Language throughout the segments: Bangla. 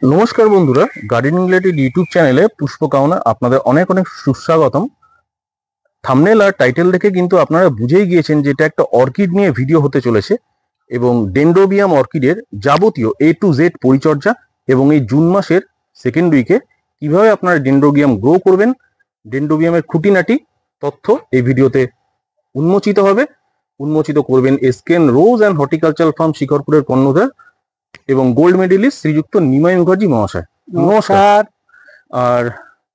নমস্কার বন্ধুরা, গার্ডেনিং রিলেটেড ইউটিউব চ্যানেলে পুষ্পকামনা আপনাদের অনেক অনেক সুস্বাগতম। থাম্বনেল আর টাইটেল দেখে কিন্তু আপনারা বুঝেই গিয়েছেন যে এটা একটা অর্কিড নিয়ে ভিডিও হতে চলেছে এবং ডেনড্রোবিয়াম অর্কিডের যাবতীয় A to Z পরিচর্যা এবং এই জুন মাসের সেকেন্ড উইকে কিভাবে আপনারা ডেনড্রোবিয়াম গ্রো করবেন, ডেনড্রোবিয়ামের খুঁটিনাটি তথ্য এই ভিডিওতে উন্মোচিত করবেন SKN rose and horticultural farm শিকরপুরের কর্ণধার এবং গোল্ড মেডেলিস্ট শ্রীযুক্ত নিমাই মুখার্জি মহাশয়। নমস্কার। আর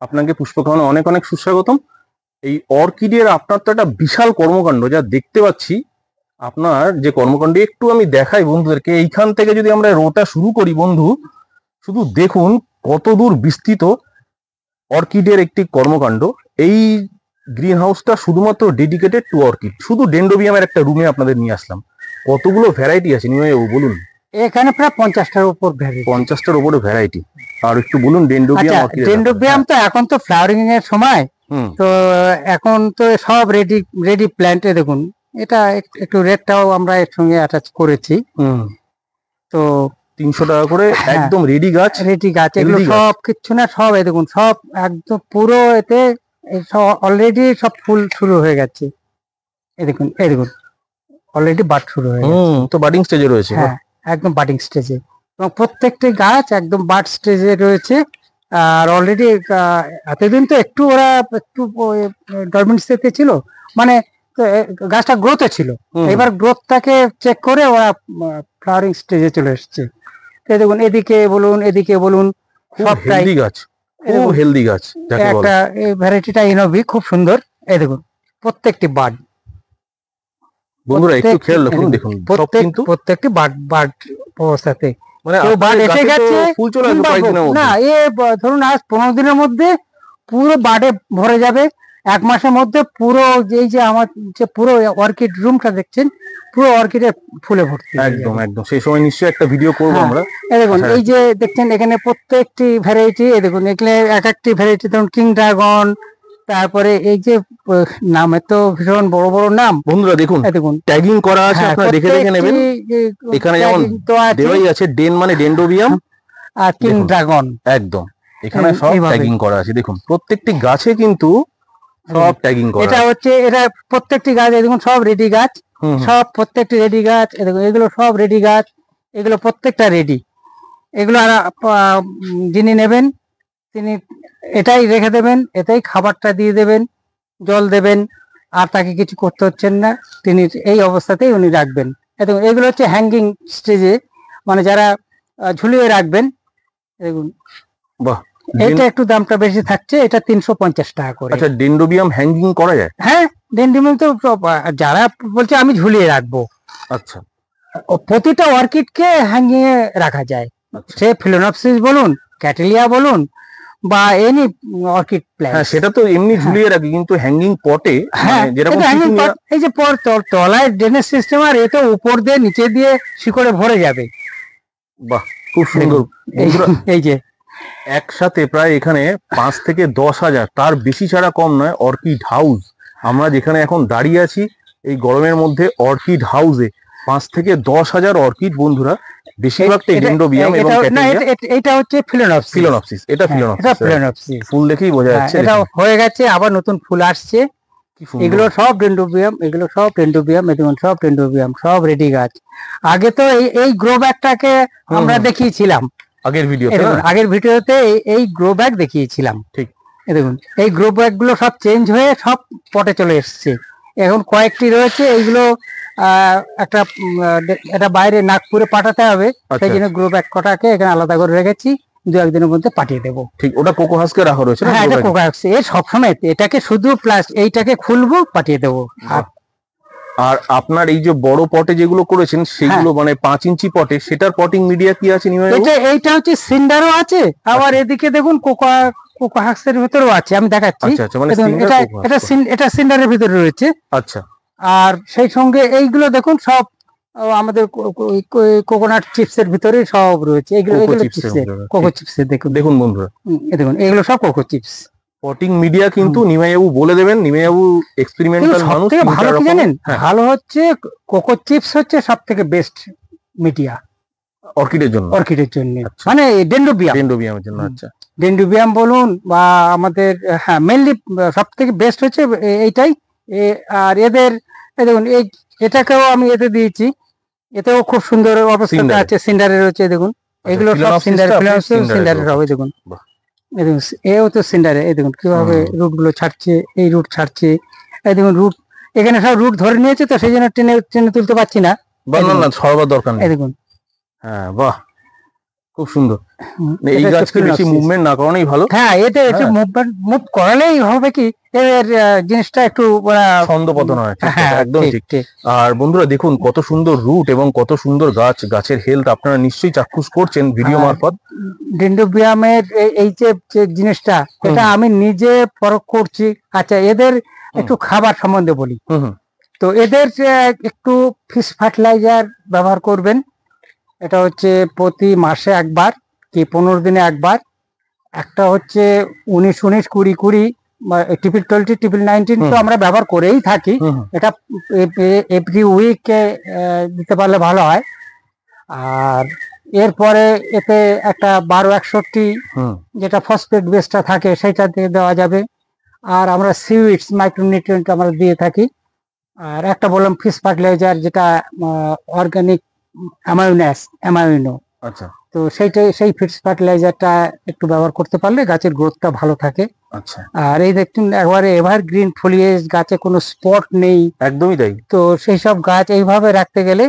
আপনাকে পুষ্পকামনা অনেক অনেক সুস্বাগতম। এই অর্কিডের আপনার তো একটা বিশাল কর্মকাণ্ড যা দেখতে পাচ্ছি। আপনার যে কর্মকাণ্ড একটু আমি দেখাই বন্ধুদেরকে। এইখান থেকে যদি আমরা রোটা শুরু করি বন্ধু, শুধু দেখুন কত দূর বিস্তৃত অর্কিডের একটি কর্মকাণ্ড। এই গ্রিন হাউসটা শুধুমাত্র ডেডিকেটেড টু অর্কিড। শুধু ডেনড্রোবিয়ামের একটা রুমে আপনাদের নিয়ে আসলাম। কতগুলো ভ্যারাইটি আছে নিমাইবাবু বলুন? এখানে প্রায় 50টার উপর ভ্যারাইটি। 50টার উপরে ভ্যারাইটি। আর একটু বলুন ডেনড্রোবিয়াম। ডেনড্রোবিয়াম তো এখন তো ফ্লাওয়ারিং এর সময়, তো এখন তো সব রেডি প্ল্যান্টে দেখুন। এটা একটু রেটটাও আমরা এর সঙ্গে অ্যাটাচ করেছি। তো 300 টাকা করে একদম রেডি গাছ। এগুলো সব কিচ্ছু না, সব এই দেখুন, সব একদম পুরো এতে অলরেডি সব ফুল শুরু হয়ে গেছে। এই দেখুন অলরেডি বাড শুরু হয়ে গেছে। তো বাডিং স্টেজে রয়েছে। হ্যাঁ, একদম বাডিং স্টেজে এবং প্রত্যেকটি গাছ একদম বাড স্টেজে রয়েছে। আর অলরেডি এতদিন তো একটু ওরা একটু ডরমেন্ট স্টেজে ছিল, মানে গাছটা গ্রোথে ছিল। এবার গ্রোথটাকে চেক করে ওরা ফ্লাওয়ারিং স্টেজে চলে এসেছে। দেখুন এদিকে বলুন সব হেলদি গাছ, খুব হেলদি গাছ। একটা এই ভ্যারাইটিটা ইনোভি খুব সুন্দর। এই দেখুন প্রত্যেকটি বাড বন্ধুরা একটু খেয়াল রাখুন, দেখুন প্রত্যেকটি বাড অবস্থাতে। মানে বাড এসে গেছে, ফুল চলে আসবে কয়েকদিনের মধ্যে। না ধরুন আজ 15 দিনের মধ্যে পুরো বাডে ভরে যাবে। 1 মাসের মধ্যে পুরো এই যে আমার যে পুরো অর্কিড রুমটা দেখছেন, পুরো অর্কিডের ফুলে ভর্তি। একদম সেই সময় নিশ্চয়ই একটা ভিডিও করবো আমরা। এই দেখুন এই যে দেখছেন এখানে প্রত্যেকটি ভ্যারাইটি। এই দেখুন এখানে এক একটি ভ্যারাইটি, ধরুন কিং ড্রাগন, তারপরে এই যে নামে তো ভীষণ বড় বড় নাম। বন্ধুরা দেখুন ট্যাগিং করা আছে, আপনারা দেখে নেবেন। এখানে যেমন দেওয়াই আছে ডেন মানে ডেনড্রোবিয়াম আর কিং ড্রাগন, একদম এখানে সব ট্যাগিং করা আছে। দেখুন প্রত্যেকটি গাছে কিন্তু সব ট্যাগিং করা। এটা প্রত্যেকটি গাছ দেখুন সব রেডি গাছ, সব প্রত্যেকটি রেডি গাছ। দেখুন এগুলো সব রেডি গাছ, এগুলো প্রত্যেকটা রেডি। এগুলো আর যিনি নেবেন তিনি এটাই রেখে দেবেন, এটাই খাবারটা দিয়ে দেবেন, জল দেবেন, আর তাকে কিছু করতে হচ্ছেন না। তিনি এই অবস্থাতেই উনি রাখবেন। এগুলো হচ্ছে হ্যাঙ্গিং স্টেজে, মানে যারা ঝুলিয়ে রাখবেন। দেখুন বাহ, এটা একটু দামটা বেশি থাকছে, এটা 350 টাকা করে। আচ্ছা, ডেনড্রোবিয়াম হ্যাঙ্গিং করা যায়? হ্যাঁ, ডেনড্রোবিয়াম তো যারা বলছে আমি ঝুলিয়ে রাখবো, আচ্ছা, প্রতিটা অর্কিডকে হ্যাঙ্গিং এ রাখা যায়। সে ফিলোনপসিস বলুন, ক্যাটেলিয়া বলুন, বা এনি অর্কিড প্ল্যান্ট, সেটা তো এমনি ঝুলিয়ে রাখি, কিন্তু হ্যাঙ্গিং পটে যেরকম এই যে তলায় ড্রেনেজ সিস্টেম, আর এতে উপর দিয়ে নিচে দিয়ে শিকড়ে ভরে যাবে। বাহ, খুব সুন্দর। এই যে একসাথে প্রায় এখানে 5 থেকে 10,000, তার বেশি ছাড়া কম নয়, অর্কিড হাউস। আমরা যেখানে এখন দাঁড়িয়ে আছি এই গরমের মধ্যে, অর্কিড হাউসে 5 থেকে 10,000 অর্কিড বন্ধুরা। বেশিরভাগটাই ডেনড্রোবিয়াম এবং ক্যাটেলিয়া। এটা হচ্ছে ফিলোনপসিস। এটা ফিলোনপসিস, ফুল দেখেই বোঝা যাচ্ছে। এটা হয়ে গেছে, আবার নতুন ফুল আসছে। এগুলো সব ডেনড্রোবিয়াম, দেখুন সব ডেনড্রোবিয়াম, সব রেডি গাছ। আগে তো এই গ্রো ব্যাগটাকে আমরা দেখিয়েছিলাম আগের ভিডিওতে এই গ্রো ব্যাগ দেখিয়েছিলাম। ঠিক, দেখুন এই গ্রো ব্যাগ গুলো সব চেঞ্জ হয়ে সব পটে চলে এসছে। এখন কয়েকটি রয়েছে, এইগুলো একটা বাইরে নাগপুরে পাঠাতে হবে, সেই জন্য গ্রো ব্যাগ কটাকে এখানে আলাদা করে রেখেছি। 2-1 দিনের মধ্যে পাঠিয়ে দেবো। ঠিক, ওটা কোকোহাসকে রাখা রয়েছে। হ্যাঁ, এটা কোকোহাস। এ সবসময় এটাকে শুধু প্লাস এইটাকে খুলবো, পাঠিয়ে দেবো। আর আপনার এই যে বড় পটে যেগুলো করেছেন সেগুলো মানে 5 ইঞ্চি পটে, সেটার পটিং মিডিয়া কি আছে? এইটা হচ্ছে সিন্ডারও আছে, আবার এদিকে দেখুন কোকোহাসের ভিতরেও আছে, আমি দেখাচ্ছি। এটা সিন্ডারের ভিতরে রয়েছে। আচ্ছা, আর সেই সঙ্গে এইগুলো দেখুন সব আমাদের কোকোনাট চিপস এর ভিতরে সব রয়েছে। এগুলো কোকো চিপস। দেখুন বন্ধুরা, দেখুন এগুলো সব কোকো চিপস। পটিং মিডিয়া কিন্তু নিমাইবাবু বলে দেবেন। নিমাইবাবু এক্সপেরিমেন্টাল মানুষ। ভালো কি জানেন, ভালো হচ্ছে কোকো চিপস, হচ্ছে সব থেকে বেস্ট মিডিয়া। অর্কিডের জন্য? অর্কিডের জন্য, আচ্ছা। মানে ডেন্ড্রোবিয়াম, ডেন্ড্রোবিয়ামের জন্য। আচ্ছা, ডেন্ড্রোবিয়াম বলুন বা আমাদের, হ্যাঁ মেনলি সব থেকে বেস্ট হচ্ছে এইটাই। আর এদের দেখুন এটাকেও আমি এতে দিয়েছি, এতেও খুব সুন্দর অবস্থাতে সিন্ডারে? আছে, সিন্ডারের হচ্ছে দেখুন, আচ্ছা, এগুলো সব Phalaenopsis সিন্ডার, টা আপনি সিন্ডারের সিন্ডারে হবে করেছেন। দেখুন। বাহ। এই দেখুন এও তো সিন্ডারে, এই দেখুন কিভাবে রুট গুলো ছাড়ছে, এই রুট ছাড়ছে, এই দেখুন রুট, এখানে সব রুট ধরে নিয়েছে তো সেই জন্য টেনে টেনে তুলতে পারছি না। বা না না, সরবার দরকার এই নেই। দেখুন, হ্যাঁ, বাহ, খুব সুন্দর। এই এটা হচ্ছে গাছকে বেশি Phalaenopsis। মুভমেন্ট না করানোই ভালো। হ্যাঁ, এতে একটু হ্যাঁ। মুভমেন্ট মুভ করালেই হবে কি এর জিনিসটা একটু ছন্দপতন হয়, ঠিক হ্যাঁ কথা, একদম ঠিক ঠিক। ঠিক। আর বন্ধুরা দেখুন কত সুন্দর রুট এবং কত সুন্দর গাছ, গাছের হেলথ আপনারা নিশ্চয়ই চাক্ষুষ করছেন ভিডিও আর মারফত। ডেন্ড্রোবিয়ামের এই যে জিনিসটা, এটা আমি নিজে পরখ করছি। আচ্ছা, এদের একটু খাবার সম্বন্ধে বলি। তো এদের একটু ফিশ ফার্টিলাইজার ব্যবহার করবেন। এটা হচ্ছে প্রতি মাসে একবার কি 15 দিনে একবার। একটা হচ্ছে 19-19-20-20 বা ট্রিপল 19 তো আমরা ব্যবহার করেই থাকি। এটা এভরি উইক দিতে পারলে ভালো হয়। আর এরপরে এতে একটা 12-61 যেটা ফসফেট বেসটা থাকে সেটা দিয়ে দেওয়া যাবে। আর আমরা সিউইডস মাইক্রোনিউট্রিয়েন্ট আমরা দিয়ে থাকি। আর একটা বললাম ফিশ ফার্টিলাইজার, যেটা অর্গানিক অ্যামাইনো। আচ্ছা, তো সেই ফিশ ফার্টিলাইজারটা একটু ব্যবহার করতে পারলে গাছের গ্রোথটা ভালো থাকে। আচ্ছা। আর এই দেখুন একবারে এভারগ্রিন ফলিয়েজ, গাছে কোনো স্পট নেই, একদমই তাই। তো সেই সব গাছ এইভাবে রাখতে গেলে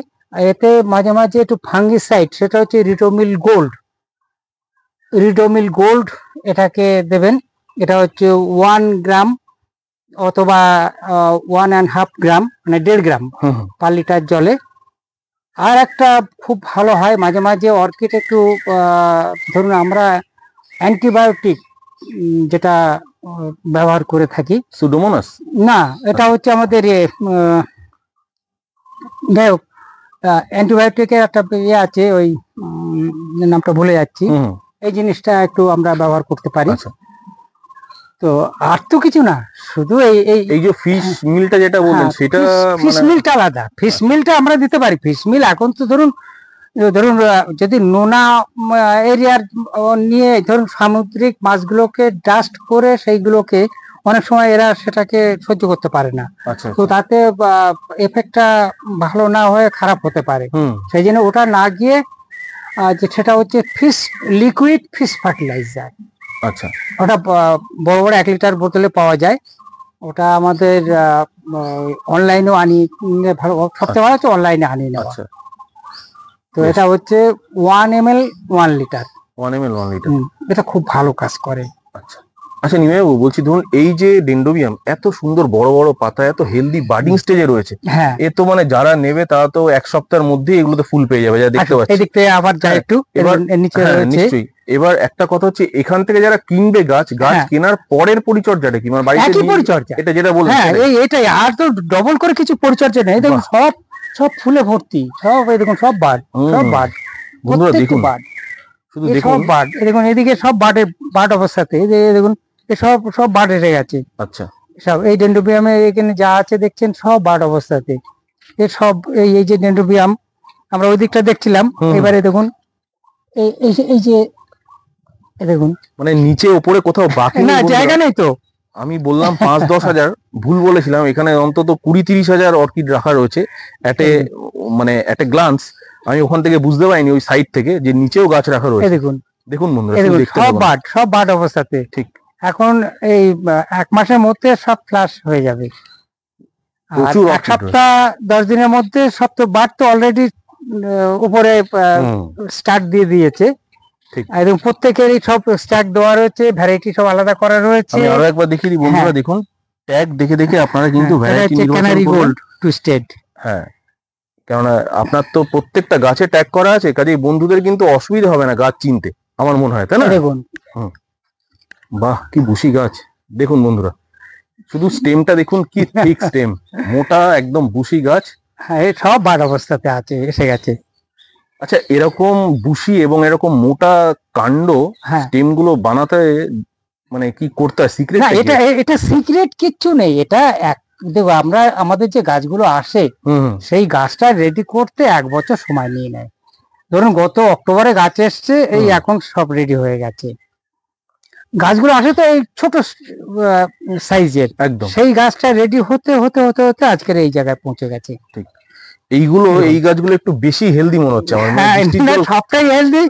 এতে মাঝে মাঝে একটু ফাঙ্গিসাইড, সেটা হচ্ছে রিডোমিল গোল্ড, এটাকে দেবেন। এটা হচ্ছে 1 গ্রাম অথবা 1.5 গ্রাম, মানে 1.5 গ্রাম পার লিটার জলে। আর একটা খুব ভালো হয় মাঝে মাঝে অর্কিড একটু ধরুন আমরা অ্যান্টিবায়োটিক যেটা ব্যবহার করে থাকি, সুডোমোনাস না এটা হচ্ছে আমাদের যাই হোক, অ্যান্টিবায়োটিকের একটা ইয়ে আছে, ওই নামটা ভুলে যাচ্ছি। এই জিনিসটা একটু আমরা ব্যবহার করতে পারি। তো আর তো কিছু না, শুধু এই যে ফিশ মিলটা যেটা বললেন সেটা, ফিশ মিলটা আলাদা। ফিশ মিলটা আমরা দিতে পারি। ফিশ মিল এখন তো ধরুন যদি নোনা এরিয়ার নিয়ে ধরুন সামুদ্রিক মাছগুলোকে ডাস্ট করে সেইগুলোকে অনেক সময় এরা সেটাকে সহ্য করতে পারে না, তো তাতে এফেক্টটা ভালো না হয়ে খারাপ হতে পারে। সেই জন্য ওটা না গিয়ে যে সেটা হচ্ছে লিকুইড ফিশ ফার্টিলাইজার। আচ্ছা, ওটা বড় বড় 1 লিটার বোতলে পাওয়া যায়। ওটা আমাদের অনলাইনেও আনি, ভালো সবচেয়ে ভালো হচ্ছে অনলাইনে আনি নেওয়া। তো এটা হচ্ছে 1 ml 1 লিটার। 1 ml 1 লিটার, এটা খুব ভালো কাজ করে। আচ্ছা আচ্ছা, নিমাইবাবু বলছি, ধরুন এই যে ডেন্ড্রোবিয়াম এত সুন্দর বড় বড় পাতা, এত হেলদি বাডিং স্টেজে রয়েছে, হ্যাঁ, এ তো মানে যারা নেবে তারা তো 1 সপ্তাহের মধ্যেই এগুলোতে ফুল পেয়ে যাবে, যা দেখতে পাচ্ছি। এদিক থেকে আবার যাই একটু, এবার নিচে রয়েছে নিশ্চয়ই। এবার একটা কথা হচ্ছে, এখান থেকে যারা কিনবে গাছ কেনার পরের পরিচর্যাটা কি, মানে বাড়িতে একই পরিচর্যা, এটা যেটা বললেন, হ্যাঁ এইটাই, আর তো ডবল করে কিছু পরিচর্যা নেই। দেখুন সব ফুলে ভর্তি, সব এই দেখুন সব বার্ড, বন্ধুরা দেখুন, শুধু দেখুন বার্ড, দেখুন এদিকে সব বার্ড অবস্থাতে, এই দেখুন সব বার্ড এসে গেছে। আচ্ছা, সব এই ডেন্ড্রোবিয়ামে এখানে যা আছে দেখছেন সব বার্ড অবস্থাতে। সব এই যে ডেন্ড্রোবিয়াম আমরা ওই দিকটা দেখছিলাম, এবারে দেখুন এই যে দেখুন, মানে নিচে উপরে কোথাও বাকি না জায়গা নেই তো। আমি বললাম 5-10 হাজার, ভুল বলেছিলাম, এখানে অন্তত 20-30 হাজার অর্কিড রাখা রয়েছে। মানে একটা গ্লান্স আমি ওখান থেকে বুঝতে পারিনি, ওই সাইড থেকে, যে নিচেও গাছ রাখা রয়েছে। দেখুন বন্ধুরা, সব বার্ড অবস্থাতে। ঠিক, এখন এই 1 মাসের মধ্যে সব ফ্লাশ হয়ে যাবে। আর 1 সপ্তাহ 10 দিনের মধ্যে সব তো বার্ড তো অলরেডি উপরে স্টার্ট দিয়ে দিয়েছে। একদম প্রত্যেকেরই সব স্ট্যাক দেওয়া রয়েছে, ভ্যারাইটি সব আলাদা করা রয়েছে। আমি আরো একবার দেখিয়ে দিই বন্ধুরা, দেখুন ট্যাগ দেখে দেখে আপনারা কিন্তু ভ্যারাইটি ক্যানারি গোল্ড টুইস্টেড। হ্যাঁ, কেননা আপনার তো প্রত্যেকটা গাছে ট্যাগ করা আছে, কাজেই বন্ধুদের কিন্তু অসুবিধা হবে না গাছ চিনতে, আমার মনে হয়, তাই না? দেখুন, বাহ, কি বুশি গাছ! দেখুন বন্ধুরা, শুধু স্টেমটা দেখুন, কি ঠিক স্টেম, মোটা একদম বুশি গাছ। হ্যাঁ, সব বার্ড অবস্থাতে আছে, এসে গেছে। আচ্ছা, এরকম বুশি এবং এরকম মোটা কাণ্ড স্টেম গুলো বানাতে মানে কি করতে হয়, সিক্রেট? না, এটা সিক্রেট কিচ্ছু নেই। এটা দেখো, আমরা আমাদের যে গাছগুলো আসে সেই গাছটা রেডি করতে 1 বছর সময় নিয়ে নেয়। ধরুন গত অক্টোবরে গাছ এসছে, এই এখন সব রেডি হয়ে গেছে। গাছগুলো আসে তো এই ছোট সাইজের, একদম সেই গাছটা রেডি হতে হতে হতে হতে আজকের এই জায়গায় পৌঁছে গেছে। ঠিক। এই গাছগুলো একটু বেশি হেলদি মনে হচ্ছে আমার, হ্যাঁ, সবটাই হেলদি।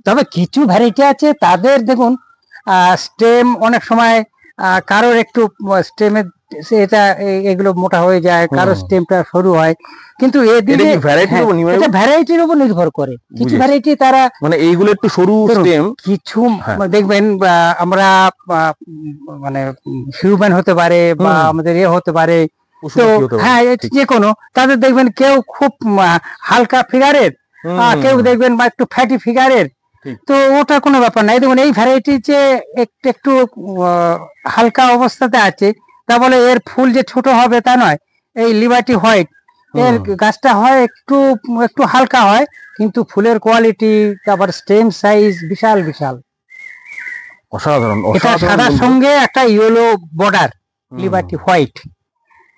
তবে কিছু ভ্যারাইটি আছে তাদের দেখুন স্টেম অনেক সময় কারোর একটু স্টেমের এটা এগুলো মোটা হয়ে যায়, কারোর স্টেমটা সরু হয়, কিন্তু এদিকে এটা ভ্যারাইটির উপর নির্ভর করে। কিছু ভ্যারাইটি তারা মানে এইগুলো একটু সরু স্টেম, কিছু দেখবেন আমরা মানে হিউম্যান হতে পারে বা আমাদের হতে পারে, তো হ্যাঁ যে কোনো, তাদের দেখবেন কেউ খুব হালকা ফিগারের, কেউ দেখবেন বা একটু ফ্যাটি ফিগারের, তো ওটা কোনো ব্যাপার নাই। দেখুন এই ভ্যারাইটি যে একটু হালকা অবস্থাতে আছে, তা বলে এর ফুল যে ছোট হবে তা নয়। এই লিবার্টি হোয়াইট এর গাছটা হয় একটু একটু হালকা হয়, কিন্তু ফুলের কোয়ালিটি, তারপর স্টেম সাইজ বিশাল বিশাল, অসাধারণ। এটা সাদার সঙ্গে একটা ইয়েলো বর্ডার, লিবার্টি হোয়াইট।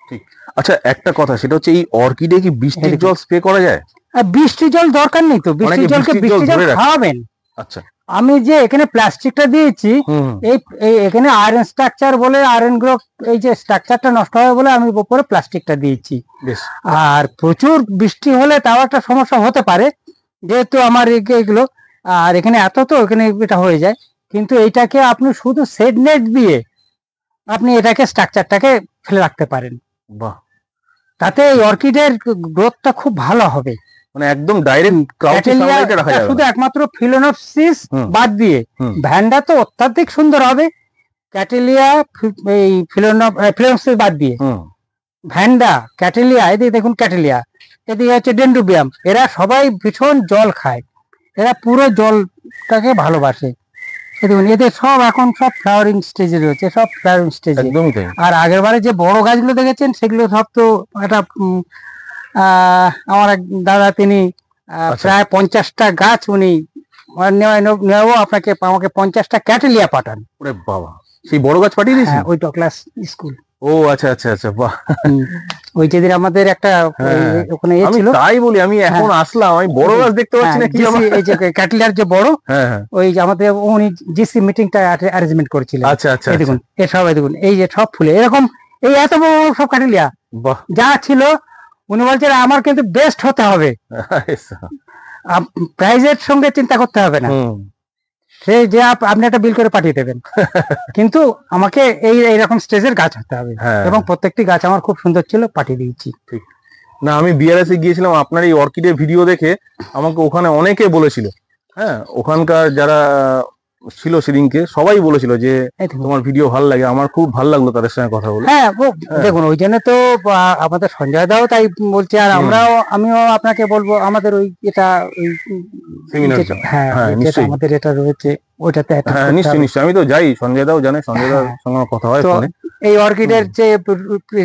ঠিক। আচ্ছা একটা কথা, সেটা হচ্ছে এই অর্কিডে কি বৃষ্টির জল স্প্রে করা যায়? বৃষ্টির জল দরকার নেই তো, বৃষ্টির জলকে বৃষ্টির জল খাওয়াবেন। আচ্ছা, আমি যে এখানে প্লাস্টিকটা দিয়েছি, এই এখানে আয়রন স্ট্রাকচার বলে, আয়রন গুলো এই যে স্ট্রাকচারটা নষ্ট হবে বলে আমি উপরে প্লাস্টিকটা দিয়েছি। আর প্রচুর বৃষ্টি হলে তাও একটা সমস্যা হতে পারে, যেহেতু আমার এগুলো আর এখানে এত, তো এখানে এটা হয়ে যায়। কিন্তু এইটাকে আপনি শুধু শেড নেট দিয়ে আপনি এটাকে স্ট্রাকচারটাকে ফেলে রাখতে পারেন, তাতে এই অর্কিডের গ্রোথটা খুব ভালো হবে। মানে একদম ডাইরেক্ট ক্রাউচে সানলাইটে রাখা যাবে, শুধু একমাত্র ফিলোনোপসিস বাদ দিয়ে। ভ্যান্ডা তো অত্যাধিক সুন্দর হবে, ক্যাটেলিয়া এই ফিলোনোপসিস বাদ দিয়ে। ভ্যান্ডা, ক্যাটেলিয়া, এদিকে দেখুন ক্যাটেলিয়া, এদিকে হচ্ছে ডেন্ড্রোবিয়াম, এরা সবাই ভীষণ জল খায়, এরা পুরো জলটাকে ভালোবাসে। দেখুন এদের সব এখন সব ফ্লাওয়ারিং স্টেজে রয়েছে, সব ফ্লাওয়ারিং স্টেজে। আর আগের বারে যে বড় গাছগুলো দেখেছেন সেগুলো সব তো একটা আমার এক দাদা, তিনি প্রায় 50টা গাছ উনি নেওয়া, আপনাকে আমাকে 50টা ক্যাটেলিয়া পাঠান। ওরে বাবা, সেই বড় গাছ পাঠিয়ে দিয়েছেন? ওই ডকলাস স্কুল। ও আচ্ছা আচ্ছা আচ্ছা, বাহ। ওই যেদিন আমাদের একটা ওখানে ছিল, তাই বলি আমি এখন আসলাম, আমি বড় গাছ দেখতে পাচ্ছি না কি, এই যে ক্যাটেলিয়ার যে বড়, ওই যে আমাদের উনি জিসি মিটিংটা অ্যারেঞ্জমেন্ট করেছিলেন। আচ্ছা আচ্ছা, দেখুন এ সব, দেখুন এই যে সব ফুলে এরকম, এই এত বড় সব ক্যাটেলিয়া যা ছিল, উনি বলছেন আমার কিন্তু বেস্ট হতে হবে, প্রাইজের সঙ্গে চিন্তা করতে হবে না, সে যে আপনি একটা বিল করে পাঠিয়ে দেবেন, কিন্তু আমাকে এইরকম স্টেজের গাছ হতে হবে। এবং প্রত্যেকটি গাছ আমার খুব সুন্দর ছিল, পাঠিয়ে দিয়েছি। ঠিক না, আমি বিআরএসে গিয়েছিলাম, আপনার এই অর্কিডের ভিডিও দেখে আমাকে ওখানে অনেকে বলেছিল, হ্যাঁ ওখানকার যারা ছিল সেদিনকে সবাই বলেছিল যে তোমার ভিডিও ভালো লাগে, আমার খুব ভালো লাগলো তাদের সঙ্গে কথা বলে। হ্যাঁ দেখুন ওই জন্য তো আমাদের সঞ্জয় দাও তাই বলছে, আর আমিও আপনাকে বলবো আমাদের ওই এটা আমাদের এটা রয়েছে ওইটাতে। নিশ্চয়ই নিশ্চয়ই, আমি তো যাই, সঞ্জয় দাও জানে, সঞ্জয় দার সঙ্গে কথা হয় ফোনে। এই অর্কিডের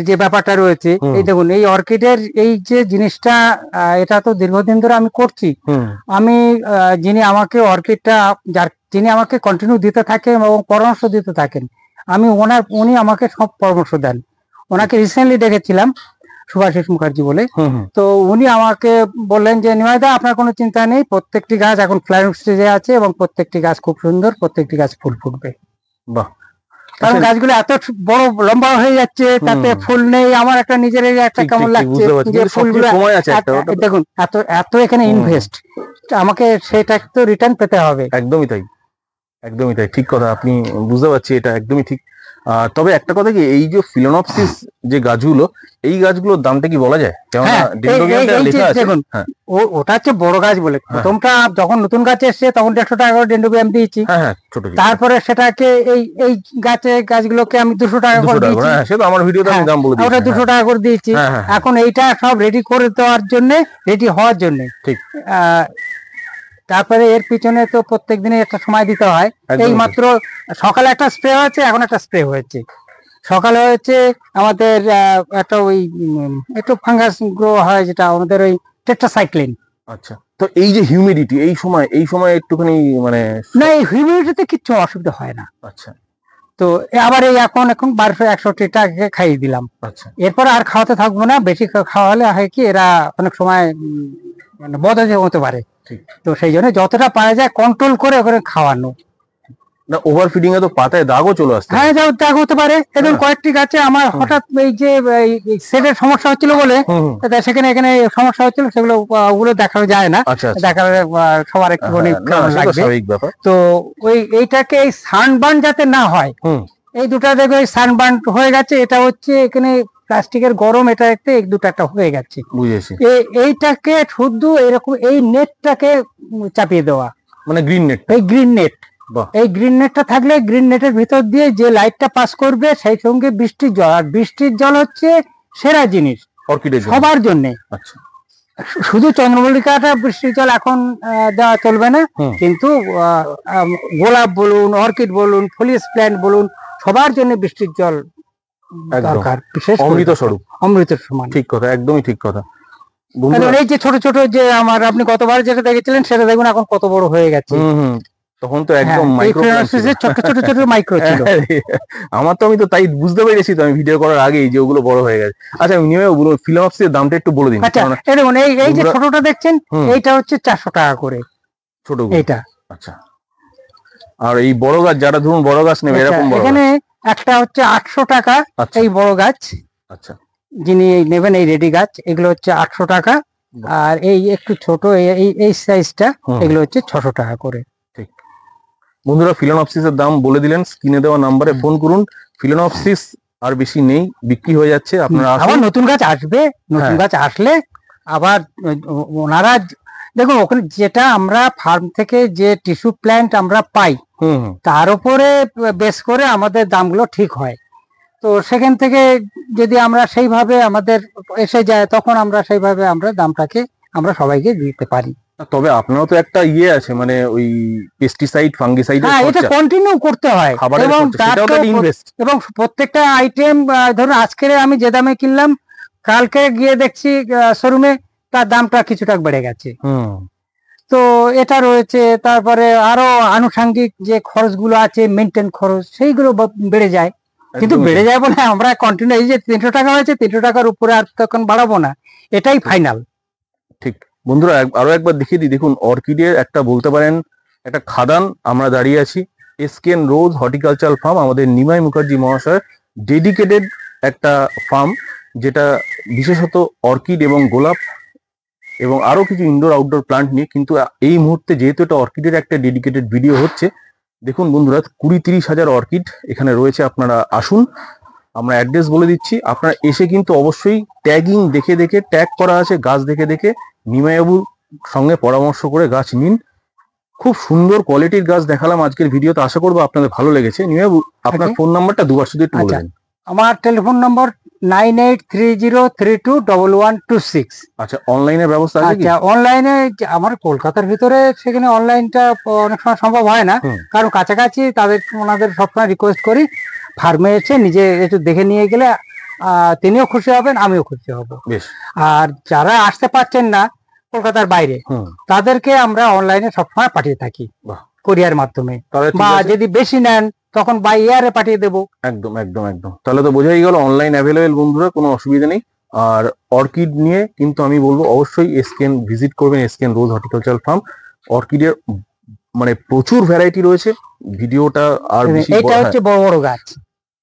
যে ব্যাপারটা রয়েছে, এই দেখুন এই অর্কিডের এই যে জিনিসটা, এটা তো দীর্ঘদিন ধরে আমি করছি। আমি যিনি আমাকে অর্কিডটা যিনি আমাকে কন্টিনিউ দিতে থাকেন এবং পরামর্শ দিতে থাকেন, উনি আমাকে সব পরামর্শ দেন। ওনাকে রিসেন্টলি দেখেছিলাম, সুভাষিস মুখার্জি বলে, তো উনি আমাকে বললেন যে নিমাইদা আপনার কোনো চিন্তা নেই, প্রত্যেকটি গাছ এখন ফ্লাওয়ারিং স্টেজে আছে এবং প্রত্যেকটি গাছ খুব সুন্দর, প্রত্যেকটি গাছ ফুল ফুটবে। বাহ, কারণ গাছগুলো এত বড় লম্বা হয়ে যাচ্ছে, তাতে ফুল নেই, আমার একটা নিজের একটা কেমন লাগছে যে ফুলগুলো, দেখুন এত এত এখানে ইনভেস্ট, আমাকে সেটা তো রিটার্ন পেতে হবে। একদমই তাই, একদমই তাই, ঠিক কথা, আপনি বুঝতে পারছি, এটা একদমই ঠিক। তবে একটা কথা কি, এই যে ফিলোনোপসিস যে গাছগুলো, এই গাছগুলোর দামটা কি বলা যায়? দেখুন ওটা হচ্ছে বড় গাছ বলে, প্রথমটা যখন নতুন গাছ এসছে তখন 150 টাকা করে ডেন্ড্রোবিয়াম দিয়েছি, তারপরে সেটাকে এই গাছগুলোকে আমি 200 টাকা করে দিয়েছি, সেটা আমার ভিডিওতে আমি দাম বলে দিয়েছি, ওটা 200 টাকা করে দিয়েছি। এখন এইটা সব রেডি করে দেওয়ার জন্য, রেডি হওয়ার জন্য, ঠিক। তারপরে এর পিছনে তো প্রত্যেক দিনে একটা সময় দিতে হয়। এই মাত্র সকালে একটা স্প্রে হয়েছে, এখন একটা স্প্রে হয়েছে, সকালে হয়েছে আমাদের একটা ওই একটু ফাঙ্গাস গ্রো হয় যেটা আমাদের ওই টেট্রাসাইক্লিন। আচ্ছা, তো এই যে হিউমিডিটি এই সময় একটুখানি মানে না, এই হিউমিডিটিতে কিচ্ছু অসুবিধা হয় না। আচ্ছা, তো আবার এই এখন 1261 টাকা খাইয়ে দিলাম। আচ্ছা, এরপর আর খাওয়াতে থাকবো না, বেশি খাওয়ালে হয় কি এরা অনেক সময় মানে বদহজম হতে পারে। ঠিক। তো সেই জন্য যতটা পারা যায় কন্ট্রোল করে ওখানে খাওয়ানো। না ওভার ফিডিং এ তো পাতায় দাগও চলে আসছে। হ্যাঁ, দাগ হতে পারে। এবং কয়েকটি গাছে আমার হঠাৎ এই যে সেটের সমস্যা হচ্ছিল বলে সেখানে এখানে সমস্যা হচ্ছিল, সেগুলো ওগুলো দেখানো যায় না। দেখালে সবার একটু লাগবে। তো এইটাকে এই সানবার্ন যাতে না হয়, এই দুটা দেখবে সানবার্ন হয়ে গেছে। এটা হচ্ছে এখানে প্লাস্টিকের গরম, এটা একটা দুটো একটা হয়ে গেছে। বুঝেছি। এইটাকে শুধু এরকম এই নেটটাকে চাপিয়ে দেওয়া, মানে গ্রিন নেট। এই গ্রিন নেট, এই গ্রিন নেটটা থাকলে গ্রিন নেটের ভিতর দিয়ে যে লাইটটা পাস করবে সেই সঙ্গে বৃষ্টির জল, আর বৃষ্টির জল হচ্ছে সেরা জিনিস অর্কিডের সবার জন্য। আচ্ছা, শুধু চন্দ্রমল্লিকাটা বৃষ্টির জল এখন দেওয়া চলবে না, কিন্তু গোলাপ বলুন, অর্কিড বলুন, ফলিস প্ল্যান্ট বলুন, সবার জন্য বৃষ্টির জল দরকার। বিশেষ অমৃত স্বরূপ, অমৃতের সমান। ঠিক কথা, একদমই ঠিক কথা। এই যে ছোট ছোট যে আমার আপনি গতবার যেটা দেখেছিলেন সেটা দেখুন এখন কত বড় হয়ে গেছে। তখন তো একদম মাইক্রো ছোট ছোট ছোট মাইক্রো ছিল। আমার তো আমি তো তাই বুঝতে পেরেছি তো আমি ভিডিও করার আগেই যে ওগুলো বড় হয়ে গেছে। আচ্ছা ফিলামপসিসের দামটা একটু বলে দিন। আচ্ছা, দেখুন এই যে ছোটটা দেখছেন এইটা হচ্ছে 400 টাকা করে ছোট এইটা। আচ্ছা, আর এই বড় গাছ যারা ধরুন বড় গাছ নেবে এরকম বড়, এখানে একটা হচ্ছে 800 টাকা এই বড় গাছ। আচ্ছা, যিনি নেবেন এই রেডি গাছ এগুলো হচ্ছে 800 টাকা। আর এই একটু ছোট এই সাইজটা এগুলো হচ্ছে 600 টাকা করে। ঠিক বন্ধুরা, ফিলানপসিসের দাম বলে দিলেন, স্ক্রিনে দেওয়া নাম্বারে ফোন করুন। ফিলানপসিস আর বেশি নেই, বিক্রি হয়ে যাচ্ছে। আপনারা আবার নতুন গাছ আসবে, নতুন গাছ আসলে আবার ওনারা দেখুন ওখানে যেটা আমরা ফার্ম থেকে যে টিস্যু প্ল্যান্ট আমরা পাই তার উপরে বেস করে আমাদের দামগুলো ঠিক হয়। তো সেখান থেকে যদি আমরা সেইভাবে আমাদের এসে যায় তখন আমরা সেইভাবে আমরা দামটাকে আমরা সবাইকে দিতে পারি। তবে আপনারও তো একটা ইয়ে আছে, মানে ওই পেস্টিসাইড ফাঙ্গিসাইড, হ্যাঁ এটা কন্টিনিউ করতে হয়। এবং প্রত্যেকটা আইটেম ধরুন আজকে আমি যে দামে কিনলাম কালকে গিয়ে দেখছি শোরুমে তার দামটা কিছুটা বেড়ে গেছে। তো এটা রয়েছে। তারপরে আরো আনুষঙ্গিক যে খরচগুলো আছে, মেনটেন খরচ, সেইগুলো বেড়ে যায়। কিন্তু বেড়ে যায় বলে আমরা কন্টিনিউ এই যে 300 টাকা হয়েছে 300 টাকার উপরে আর তখন বাড়াবো না, এটাই ফাইনাল। ঠিক বন্ধুরা, আরো একবার দেখিয়ে দিই। দেখুন অর্কিডের একটা বলতে পারেন একটা খাদান আমরা দাঁড়িয়ে আছি। এসকেএন রোজ হর্টিকালচার ফার্ম, আমাদের নিমাই মুখার্জি মহাশয় ডেডিকেটেড একটা ফার্ম, যেটা বিশেষত অর্কিড এবং গোলাপ এবং আরো কিছু ইনডোর আউটডোর প্লান্ট নিয়ে। কিন্তু এই মুহূর্তে যেহেতু এটা অর্কিডের একটা ডেডিকেটেড ভিডিও হচ্ছে, দেখুন বন্ধুরা 20-30 হাজার অর্কিড এখানে রয়েছে। আপনারা আসুন, আমরা অ্যাড্রেস বলে দিচ্ছি। আপনারা এসে কিন্তু অবশ্যই ট্যাগিং দেখে দেখে, ট্যাগ করা আছে গাছ দেখে দেখে নিমাইবাবুর সঙ্গে পরামর্শ করে গাছ নিন। খুব সুন্দর কোয়ালিটির গাছ দেখালাম আজকের ভিডিওতে, আশা করবো আপনাদের ভালো লেগেছে। নিমাইবাবু আপনার ফোন নাম্বারটা দুবার শুধু একটু বলে দিন। আমার টেলিফোন নম্বর 9830321126। আচ্ছা, অনলাইনের ব্যবস্থা আছে কি? আচ্ছা, অনলাইনে আমার কলকাতার ভিতরে সেখানে অনলাইনটা অনেক সময় সম্ভব হয় না, কারণ কাছাকাছি ওনাদের সবসময় রিকোয়েস্ট করি ফার্মে এসে নিজে একটু দেখে নিয়ে গেলে তিনিও খুশি হবেন, আমিও খুশি হব। আর যারা আসতে পারছেন না কলকাতার বাইরে, তাদেরকে আমরা অনলাইনে সবসময় পাঠিয়ে থাকি কোরিয়ার মাধ্যমে, বা যদি বেশি নেন তখন বাই এয়ারে পাঠিয়ে দেবো। একদম একদম একদম, তাহলে তো বোঝাই গেল অনলাইন অ্যাভেলেবেল বন্ধুরা, কোনো অসুবিধা নেই। আর অর্কিড নিয়ে কিন্তু আমি বলবো অবশ্যই এসকেএন ভিজিট করবেন, এসকেএন রোজ হর্টিকালচার ফার্ম। অর্কিডের মানে প্রচুর ভ্যারাইটি রয়েছে। ভিডিওটা আর বেশি, এটা হচ্ছে বড় বড় গাছ,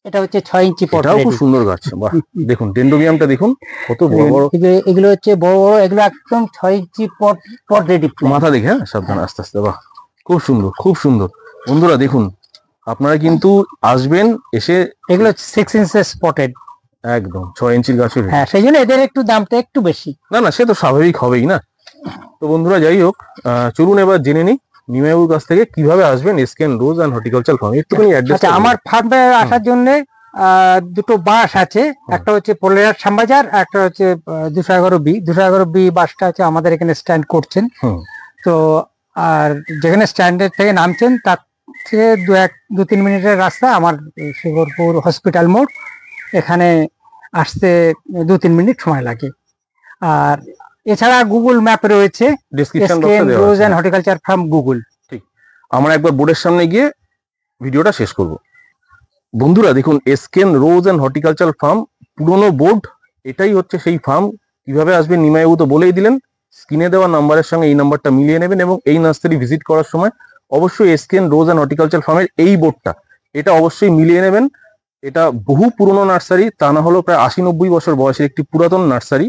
এটা হচ্ছে 6 ইঞ্চি পট, এটাও খুব সুন্দর গাছ। বাহ, দেখুন ডেন্ড্রোবিয়ামটা দেখুন কত বড় বড়, এগুলো হচ্ছে বড় বড়, এগুলো একদম 6 ইঞ্চি পট রেডি। মাথা দেখে, হ্যাঁ সাবধান, আস্তে আস্তে। বাহ, খুব সুন্দর খুব সুন্দর। বন্ধুরা দেখুন, আপনারা কিন্তু আসবেন এসে, এগুলো 6 ইঞ্চেস স্পটেড, একদম 6 ইঞ্চির গাছের। হ্যাঁ, সেই জন্য এদের একটু দামটা একটু বেশি। না না, সে তো স্বাভাবিক হবেই না। তো বন্ধুরা যাই হোক, চলুন এবার জেনে নিই নিমাইবাবুর কাছ থেকে কিভাবে আসবেন এসকেএন রোজ অ্যান্ড হর্টিকালচার ফার্ম। একটুখানি অ্যাড্রেস। আচ্ছা, আমার ফার্মে আসার জন্য দুটো বাস আছে, একটা হচ্ছে পোলেরার শ্যামবাজার, একটা হচ্ছে 211B। 211B বাসটা হচ্ছে আমাদের এখানে স্ট্যান্ড করছেন। তো আর যেখানে স্ট্যান্ডের থেকে নামছেন তার থেকে 2-3 মিনিটের রাস্তা আমার শিবরপুর হসপিটাল মোড়, এখানে আসতে 2-3 মিনিট সময় লাগে। আর এছাড়া গুগল ম্যাপ রয়েছে, ডেসক্রিপশন বক্সে দেওয়া আছে রোজ এন্ড হর্টিকালচার ফার্ম গুগল। ঠিক, আমরা একবার বোর্ডের সামনে গিয়ে ভিডিওটা শেষ করব। বন্ধুরা দেখুন, SKN rose and horticulture farm পুরনো বোর্ড, এটাই হচ্ছে সেই ফার্ম। কিভাবে আসবেন নিমাইবাবু তো বলেই দিলেন, স্ক্রিনে দেওয়া নাম্বারের সঙ্গে এই নাম্বারটা মিলিয়ে নেবেন এবং এই নার্সারি ভিজিট করার সময় অবশ্যই এসকেএন রোজ অ্যান্ড হর্টিকালচার ফার্মের এই বোর্ডটা এটা অবশ্যই মিলিয়ে নেবেন। এটা বহু পুরনো নার্সারি, তা না হলেও প্রায় 80-90 বছর বয়সের একটি পুরাতন নার্সারি,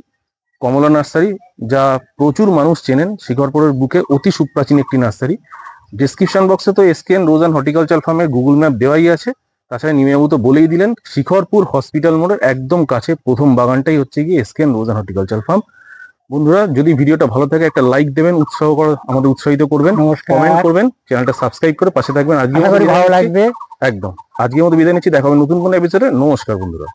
কমলা নার্সারি, যা প্রচুর মানুষ চেনেন। শিকরপুরের বুকে অতি সুপ্রাচীন একটি নার্সারি। ডেসক্রিপশন বক্সে তো এসকেএন রোজ অ্যান্ড হর্টিকালচার ফার্মের গুগল ম্যাপ দেওয়াই আছে। তাছাড়া নিমেবাবু তো বলেই দিলেন, শিখরপুর হসপিটাল মোড়ের একদম কাছে প্রথম বাগানটাই হচ্ছে গিয়ে এসকেএন রোজ অ্যান্ড হর্টিকালচার ফার্ম। বন্ধুরা, যদি ভিডিওটা ভালো থাকে একটা লাইক দেবেন, আমাদের উৎসাহিত করবেন, কমেন্ট করবেন, চ্যানেলটা সাবস্ক্রাইব করে পাশে থাকবেন। আজকে ভালো লাগবে। একদম আজকের মতো বিদায় নিচ্ছি, দেখা হবে নতুন কোনো এপিসোডে। নমস্কার বন্ধুরা।